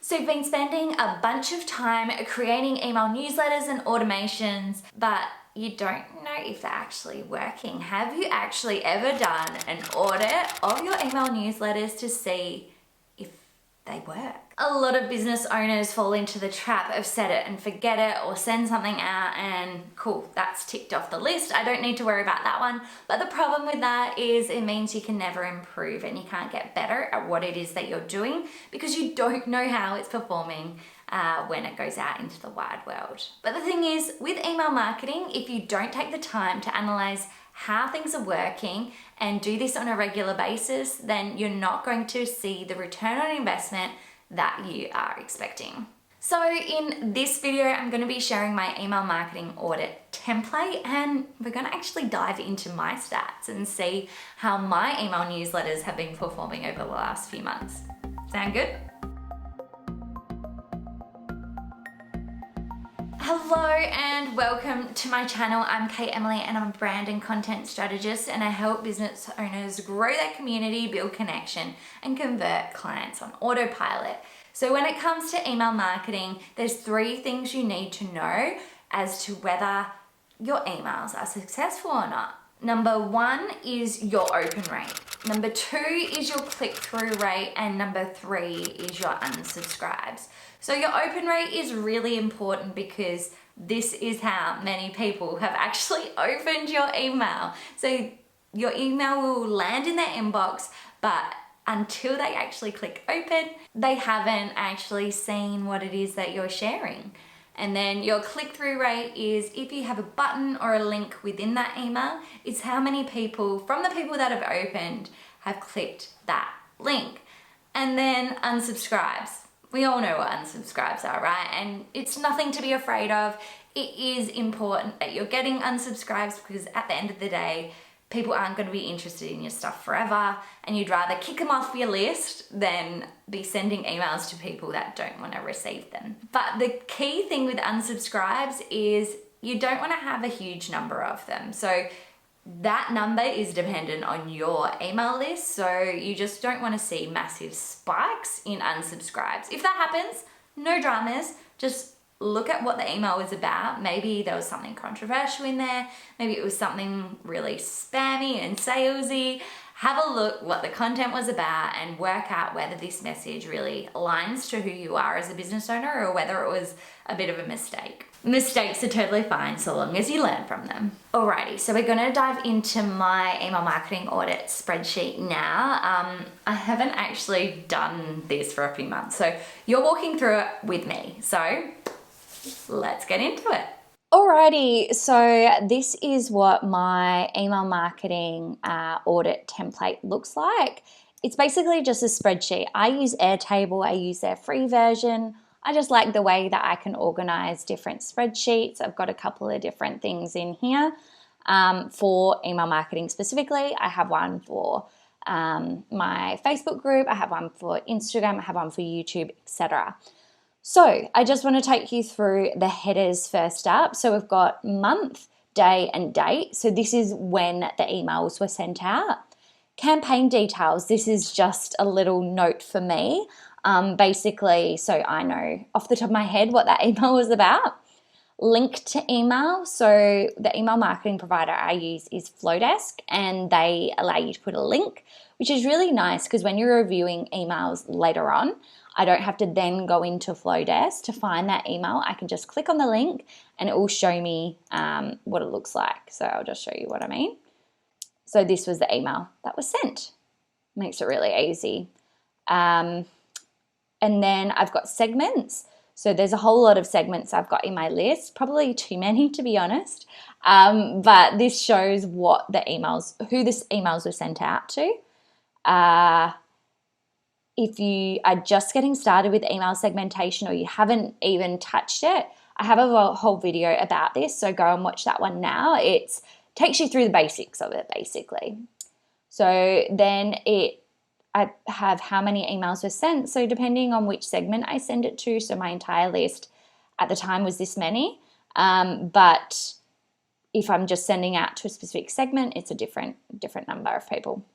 So you've been spending a bunch of time creating email newsletters and automations, but you don't know if they're actually working. Have you actually ever done an audit of your email newsletters to see if they work? A lot of business owners fall into the trap of set it and forget it, or send something out and cool, that's ticked off the list. I don't need to worry about that one. But the problem with that is it means you can never improve and you can't get better at what it is that you're doing because you don't know how it's performing when it goes out into the wide world. But the thing is, with email marketing, if you don't take the time to analyze how things are working and do this on a regular basis, then you're not going to see the return on investment that you are expecting. So in this video, I'm going to be sharing my email marketing audit template, and we're going to actually dive into my stats and see how my email newsletters have been performing over the last few months. Sound good? Hello and welcome to my channel. I'm Kate Emiley and I'm a brand and content strategist, and I help business owners grow their community, build connection, and convert clients on autopilot. So when it comes to email marketing, there's 3 things you need to know as to whether your emails are successful or not. Number 1 is your open rate. Number 2 is your click-through rate, and number 3 is your unsubscribes. So your open rate is really important because this is how many people have actually opened your email. So your email will land in their inbox, but until they actually click open, they haven't actually seen what it is that you're sharing. And then your click-through rate is if you have a button or a link within that email, it's how many people, from the people that have opened, have clicked that link. And then unsubscribes. We all know what unsubscribes are, right? And it's nothing to be afraid of. It is important that you're getting unsubscribes because at the end of the day, people aren't going to be interested in your stuff forever, and you'd rather kick them off your list than be sending emails to people that don't want to receive them. But the key thing with unsubscribes is you don't want to have a huge number of them. So that number is dependent on your email list, so you just don't want to see massive spikes in unsubscribes. If that happens, no dramas, just look at what the email was about. Maybe there was something controversial in there, maybe it was something really spammy and salesy. Have a look what the content was about and work out whether this message really aligns to who you are as a business owner or whether it was a bit of a mistake. Mistakes are totally fine so long as you learn from them. Alrighty, so we're gonna dive into my email marketing audit spreadsheet now. I haven't actually done this for a few months, so you're walking through it with me. So let's get into it. Alrighty, so this is what my email marketing audit template looks like. It's basically just a spreadsheet. I use Airtable, I use their free version. I just like the way that I can organize different spreadsheets. I've got a couple of different things in here for email marketing specifically. I have one for my Facebook group, I have one for Instagram, I have one for YouTube, etc. So I just want to take you through the headers first up. So we've got month, day, and date. So this is when the emails were sent out. Campaign details. This is just a little note for me. Basically, so I know off the top of my head what that email was about. Link to email. So the email marketing provider I use is Flowdesk, and they allow you to put a link, which is really nice because when you're reviewing emails later on, I don't have to then go into Flowdesk to find that email. I can just click on the link and it will show me what it looks like. So I'll just show you what I mean. So this was the email that was sent. Makes it really easy. And then I've got segments. So there's a whole lot of segments I've got in my list, probably too many to be honest. But this shows what the emails, who the emails were sent out to. If you are just getting started with email segmentation or you haven't even touched it, I have a whole video about this, so go and watch that one now. It takes you through the basics of it, basically. So then I have how many emails were sent, so depending on which segment I send it to, so my entire list at the time was this many, but if I'm just sending out to a specific segment, it's a different number of people.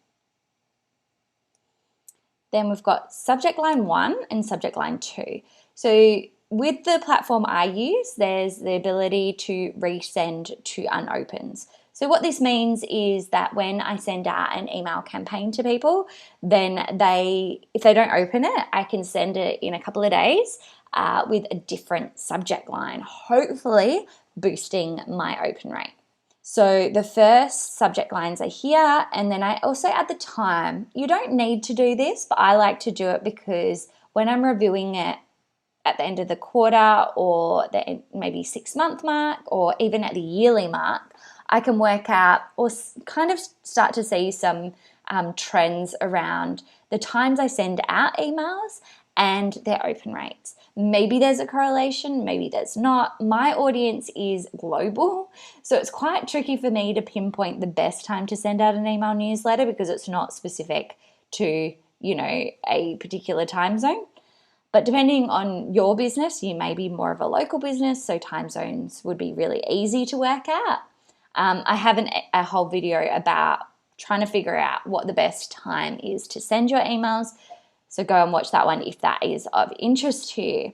Then we've got subject line 1 and subject line 2. So with the platform I use, there's the ability to resend to unopens. So what this means is that when I send out an email campaign to people, then if they don't open it, I can send it in a couple of days with a different subject line, hopefully boosting my open rate. So the first subject lines are here, and then I also add the time. You don't need to do this, but I like to do it because when I'm reviewing it at the end of the quarter or the maybe 6-month mark or even at the yearly mark, I can work out or kind of start to see some trends around the times I send out emails and their open rates. Maybe there's a correlation, maybe there's not. My audience is global, so it's quite tricky for me to pinpoint the best time to send out an email newsletter because it's not specific to, a particular time zone. But depending on your business, you may be more of a local business, so time zones would be really easy to work out. I have a whole video about trying to figure out what the best time is to send your emails. So go and watch that one if that is of interest to you.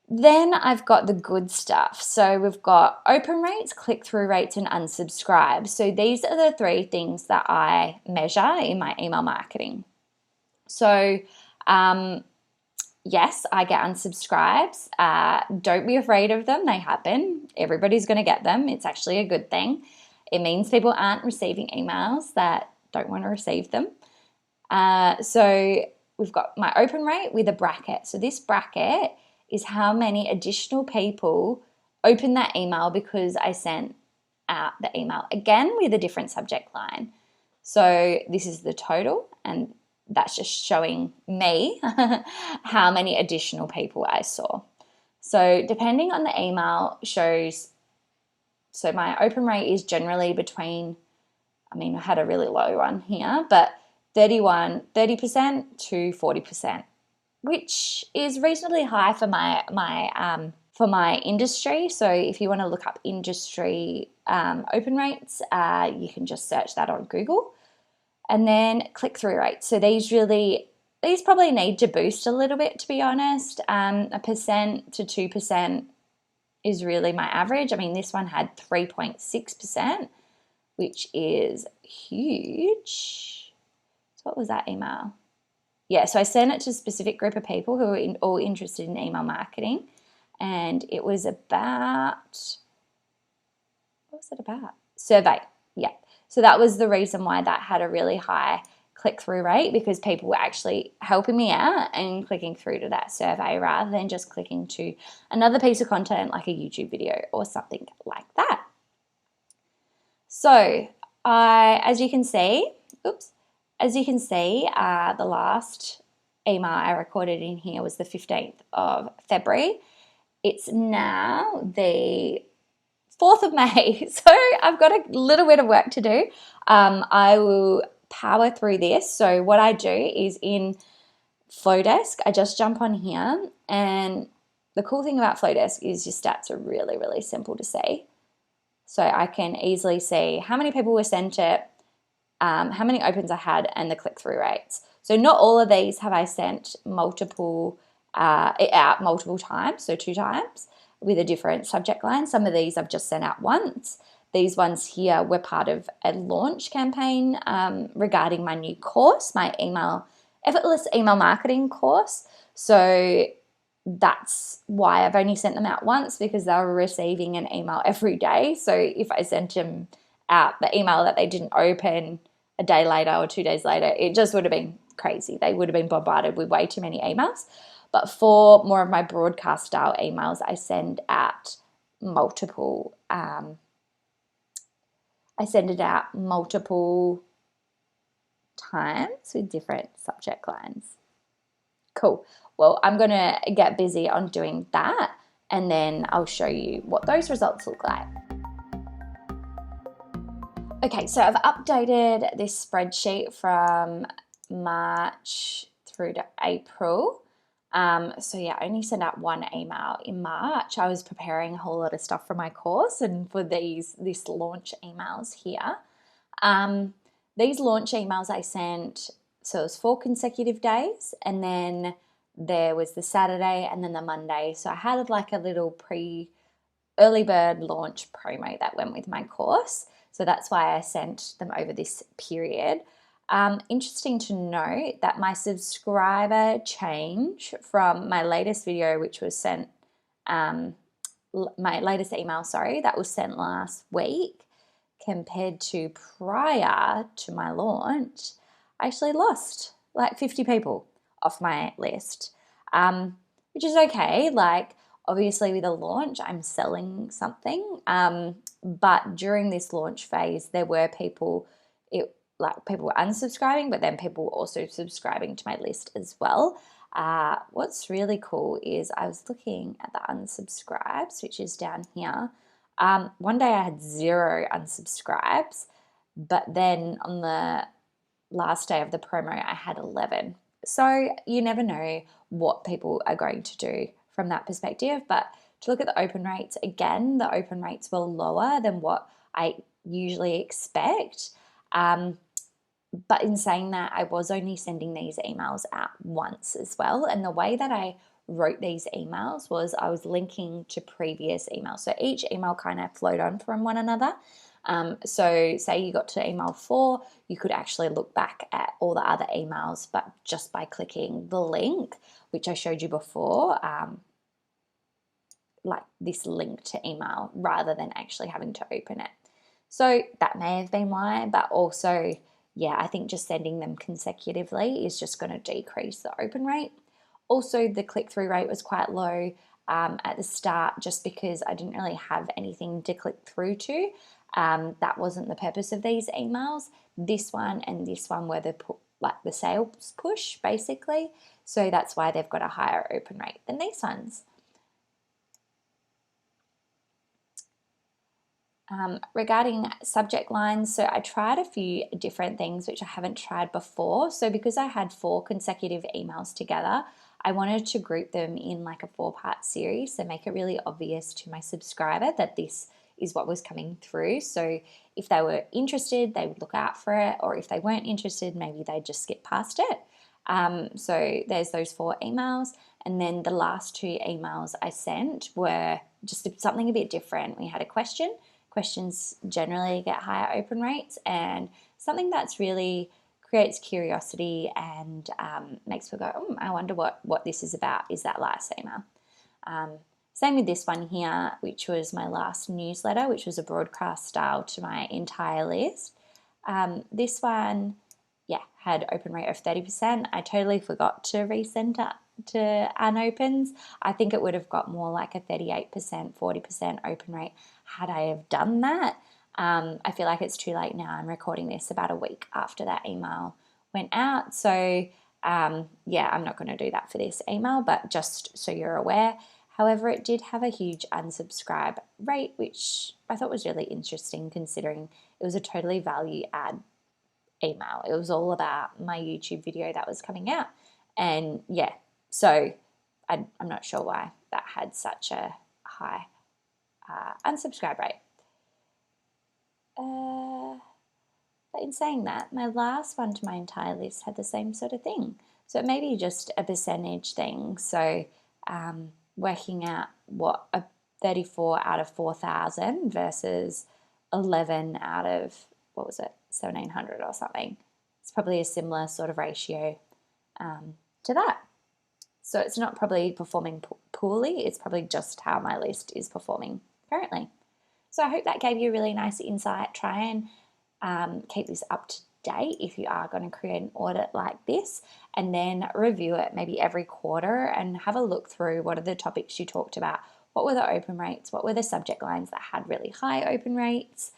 Then I've got the good stuff. So we've got open rates, click-through rates, and unsubscribe. So these are the 3 things that I measure in my email marketing. So yes, I get unsubscribes. Don't be afraid of them. They happen. Everybody's going to get them. It's actually a good thing. It means people aren't receiving emails that don't want to receive them. So we've got my open rate with a bracket. So this bracket is how many additional people open that email because I sent out the email again with a different subject line. So this is the total, and that's just showing me how many additional people I saw. So depending on the email shows, so my open rate is generally between, I had a really low one here, but 30% to 40%, which is reasonably high for my industry. So if you want to look up industry open rates, you can just search that on Google. And then click-through rates. So these probably need to boost a little bit, to be honest. 1% to 2% is really my average. This one had 3.6%, which is huge. So what was that email? Yeah, so I sent it to a specific group of people who were all interested in email marketing. And it was about, what was it about? Survey, yeah. So that was the reason why that had a really high click-through rate, because people were actually helping me out and clicking through to that survey rather than just clicking to another piece of content like a YouTube video or something like that. So as you can see, the last email I recorded in here was the 15th of February. It's now the 4th of May, so I've got a little bit of work to do. I will power through this. So what I do is in Flowdesk, I just jump on here, and the cool thing about Flowdesk is your stats are really, really simple to see. So I can easily see how many people were sent it, how many opens I had, and the click-through rates. So not all of these have I sent out multiple times, so 2 times, with a different subject line. Some of these I've just sent out once. These ones here were part of a launch campaign regarding my new course, my effortless email marketing course. So that's why I've only sent them out once, because they were receiving an email every day. So if I sent them out the email that they didn't open a day later or 2 days later, it just would have been crazy. They would have been bombarded with way too many emails. But for more of my broadcast style emails, I send out multiple times with different subject lines. Cool. Well, I'm going to get busy on doing that, and then I'll show you what those results look like. Okay, so I've updated this spreadsheet from March through to April. So yeah, I only sent out 1 email in March. I was preparing a whole lot of stuff for my course and for this launch emails here. These launch emails I sent so it was 4 consecutive days, and then there was the Saturday and then the Monday. So I had like a little early bird launch promo that went with my course. So that's why I sent them over this period. Interesting to note that my subscriber change from my latest video, which was sent, my latest email, that was sent last week, compared to prior to my launch, I actually lost like 50 people off my list, which is okay. Like, obviously with a launch, I'm selling something, but during this launch phase, there were people were unsubscribing, but then people were also subscribing to my list as well. What's really cool is I was looking at the unsubscribes, which is down here. One day I had 0 unsubscribes, but then on the last day of the promo, I had 11. So you never know what people are going to do from that perspective. But to look at the open rates, again, the open rates were lower than what I usually expect. But in saying that, I was only sending these emails out once as well. And the way that I wrote these emails was I was linking to previous emails. So each email kind of flowed on from one another. So say you got to email 4, you could actually look back at all the other emails, but just by clicking the link, which I showed you before, like this link to email, rather than actually having to open it. So that may have been why, but also, yeah, I think just sending them consecutively is just going to decrease the open rate. Also, the click-through rate was quite low at the start, just because I didn't really have anything to click through to. That wasn't the purpose of these emails. This one and this one were the sales push, basically. So that's why they've got a higher open rate than these ones. Regarding subject lines, so I tried a few different things which I haven't tried before. So because I had 4 consecutive emails together, I wanted to group them in like a 4-part series, so make it really obvious to my subscriber that this is what was coming through. So if they were interested, they would look out for it, or if they weren't interested, maybe they'd just skip past it. So there's those 4 emails, and then the last 2 emails I sent were just something a bit different. We had a question. Questions generally get higher open rates, and something that's really creates curiosity and makes people go, I wonder what this is about, is that last email. Same with this one here, which was my last newsletter, which was a broadcast style to my entire list. This one, had open rate of 30%. I totally forgot to resend it to unopens. I think it would have got more like a 38%, 40% open rate had I have done that. I feel like it's too late now. I'm recording this about a week after that email went out. So I'm not going to do that for this email, but just so you're aware. However, it did have a huge unsubscribe rate, which I thought was really interesting considering it was a totally value add email. It was all about my YouTube video that was coming out. And so I'm not sure why that had such a high unsubscribe rate. But in saying that, my last one to my entire list had the same sort of thing. So it may be just a percentage thing. So working out what a 34 out of 4,000 versus 11 out of, 1,700 or something. It's probably a similar sort of ratio to that. So it's not probably performing poorly. It's probably just how my list is performing currently. So I hope that gave you a really nice insight. Try and keep this up to date if you are going to create an audit like this, and then review it maybe every quarter and have a look through what are the topics you talked about. What were the open rates? What were the subject lines that had really high open rates?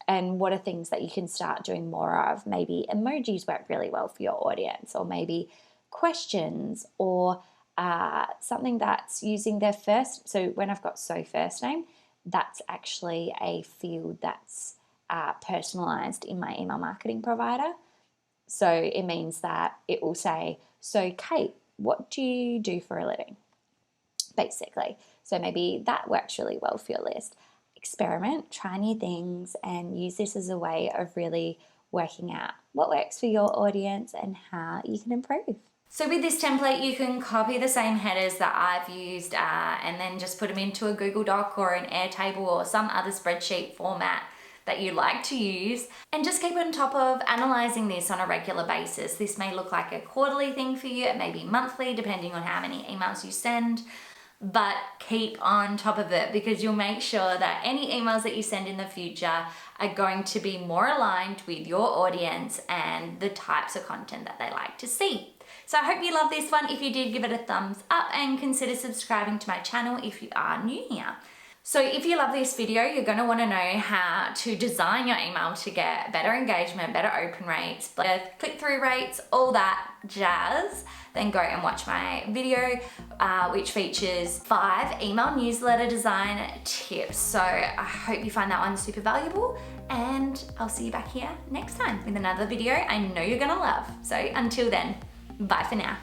And what are things that you can start doing more of? Maybe emojis work really well for your audience, or maybe questions, or something that's using their first. So when I've got first name, that's actually a field that's personalized in my email marketing provider. So it means that it will say, so Kate, what do you do for a living? Basically. So maybe that works really well for your list. Experiment, try new things, and use this as a way of really working out what works for your audience and how you can improve. So with this template, you can copy the same headers that I've used and then just put them into a Google Doc or an Airtable or some other spreadsheet format that you like to use, and just keep on top of analyzing this on a regular basis. This may look like a quarterly thing for you, it may be monthly, depending on how many emails you send, but keep on top of it because you'll make sure that any emails that you send in the future are going to be more aligned with your audience and the types of content that they like to see. So I hope you love this one. If you did, give it a thumbs up and consider subscribing to my channel if you are new here. So if you love this video, you're going to want to know how to design your email to get better engagement, better open rates, better click-through rates, all that jazz, then go and watch my video, which features 5 email newsletter design tips. So I hope you find that one super valuable, and I'll see you back here next time with another video I know you're going to love. So until then, bye for now.